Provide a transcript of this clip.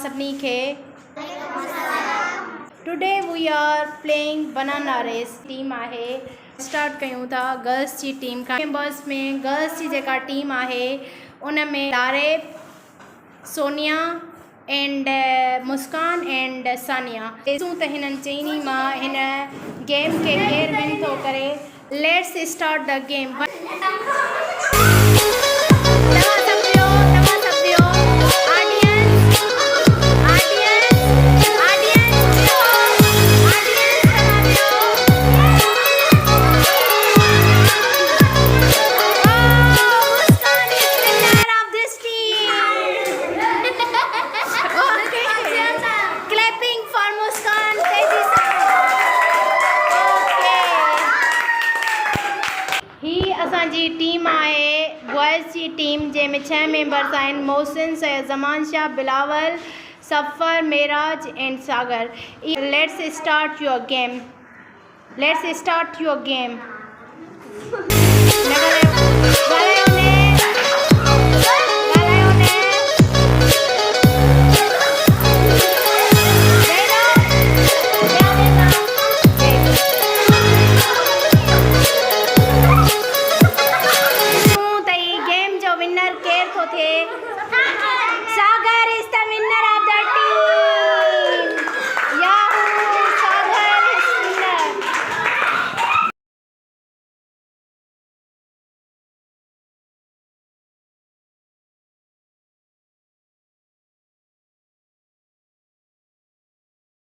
सभिनी खे today we are playing banana race team आहे स्टार्ट कयूं था गर्ल्स जी टीम खां मेंबर्स में गर्ल्स जी जेका टीम आहे उन में तारेब सोनिया एंड मुस्कान एंड सानिया ॾिसूं त हिननि चइनी मां हिन गेम खे केरु विन थो करे लेट्स स्टार्ट द गेम असांजी टीम आहे बॉयज़ जी टीम जंहिंमें 6 मेंबर्स आहिनि Mohsin Syed Zaman Shah Bilawal Safar Meraj and Sagar let's start your game